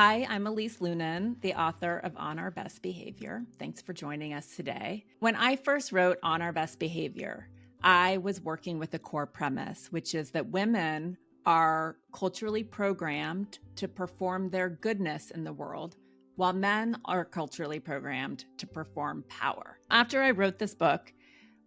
Hi, I'm Elise Loehnen, the author of On Our Best Behavior. Thanks for joining us today. When I first wrote On Our Best Behavior, I was working with a core premise, which is that women are culturally programmed to perform their goodness in the world, while men are culturally programmed to perform power. After I wrote this book,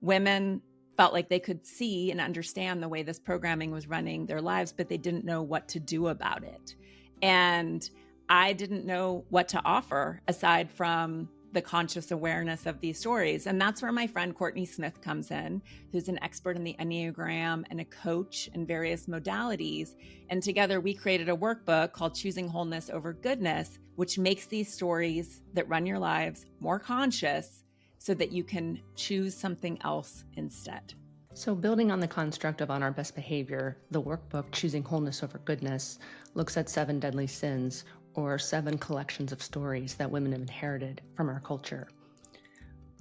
women felt like they could see and understand the way this programming was running their lives, but they didn't know what to do about it. And I didn't know what to offer aside from the conscious awareness of these stories. And that's where my friend Courtney Smith comes in, who's an expert in the Enneagram and a coach in various modalities. And together we created a workbook called Choosing Wholeness Over Goodness, which makes these stories that run your lives more conscious so that you can choose something else instead. So building on the construct of On Our Best Behavior, the workbook Choosing Wholeness Over Goodness looks at 7 deadly sins, or 7 collections of stories that women have inherited from our culture.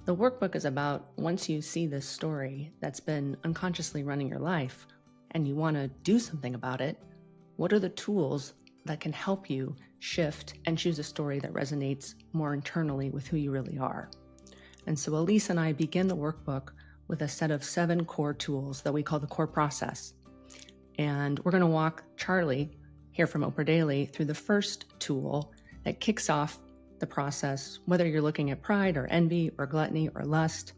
The workbook is about, once you see this story that's been unconsciously running your life and you want to do something about it, what are the tools that can help you shift and choose a story that resonates more internally with who you really are? And so Elise and I begin the workbook with a set of 7 core tools that we call the core process. And we're going to walk Charlie here from Oprah Daily through the first tool that kicks off the process, whether you're looking at pride or envy or gluttony or lust.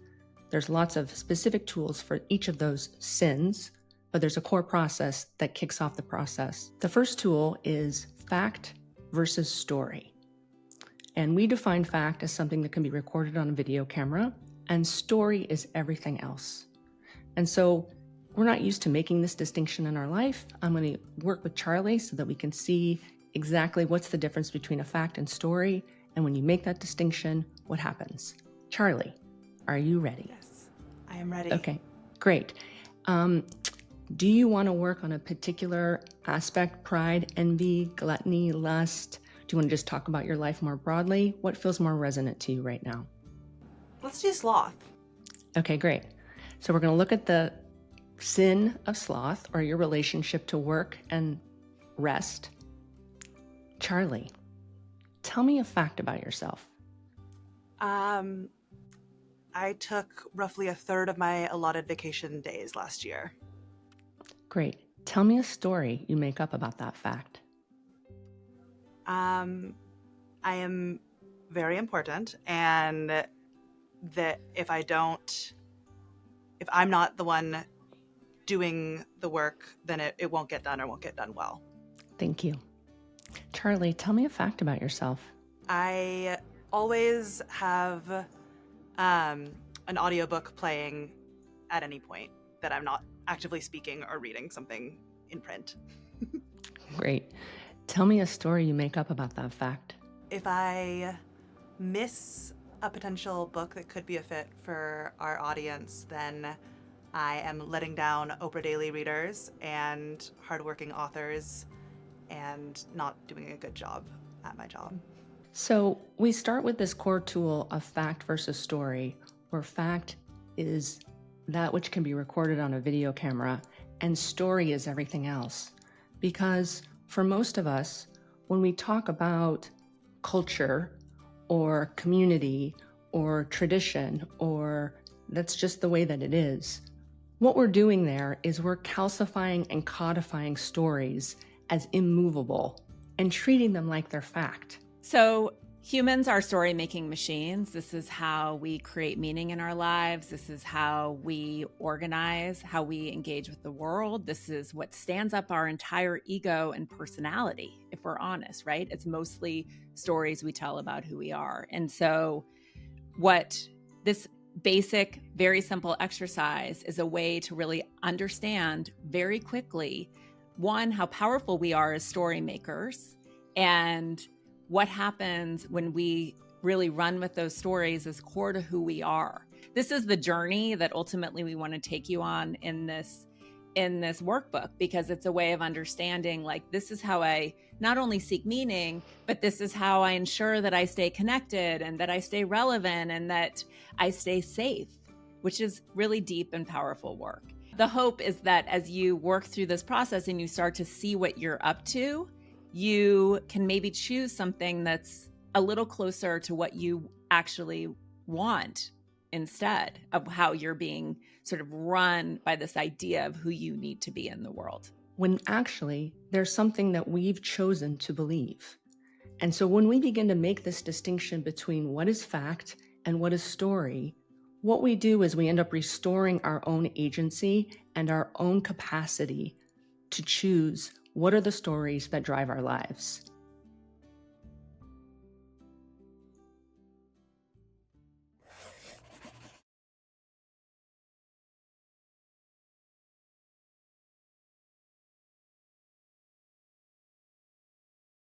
There's lots of specific tools for each of those sins, but there's a core process that kicks off the process. The first tool is fact versus story. And we define fact as something that can be recorded on a video camera, and story is everything else. And so we're not used to making this distinction in our life. I'm going to work with Charlie so that we can see exactly what's the difference between a fact and story. And when you make that distinction, what happens? Charlie, are you ready? Yes, I am ready. Okay, great. Do you want to work on a particular aspect, pride, envy, gluttony, lust? Do you want to just talk about your life more broadly? What feels more resonant to you right now? Let's do sloth. Okay, great. So we're going to look at the sin of sloth, or your relationship to work and rest. Charlie, tell me a fact about yourself. I took roughly a third of my allotted vacation days last year. Great. Tell me a story you make up about that fact. I am very important, and that if I'm not the one doing the work, then it won't get done or won't get done well. Thank you. Charlie, tell me a fact about yourself. I always have an audiobook playing at any point that I'm not actively speaking or reading something in print. Great. Tell me a story you make up about that fact. If I miss a potential book that could be a fit for our audience, then I am letting down Oprah Daily readers and hardworking authors and not doing a good job at my job. So we start with this core tool of fact versus story, where fact is that which can be recorded on a video camera and story is everything else. Because for most of us, when we talk about culture or community or tradition, or that's just the way that it is, what we're doing there is we're calcifying and codifying stories as immovable and treating them like they're fact. So humans are story-making machines. This is how we create meaning in our lives. This is how we organize, how we engage with the world. This is what stands up our entire ego and personality, if we're honest, right? It's mostly stories we tell about who we are. And so what this basic, very simple exercise is a way to really understand very quickly, one, how powerful we are as story makers, and what happens when we really run with those stories is core to who we are. This is the journey that ultimately we want to take you on in this workbook, because it's a way of understanding, like, this is how I not only seek meaning, but this is how I ensure that I stay connected and that I stay relevant and that I stay safe, which is really deep and powerful work. The hope is that as you work through this process and you start to see what you're up to, you can maybe choose something that's a little closer to what you actually want instead of how you're being sort of run by this idea of who you need to be in the world. When actually there's something that we've chosen to believe. And so when we begin to make this distinction between what is fact and what is story, what we do is we end up restoring our own agency and our own capacity to choose what are the stories that drive our lives.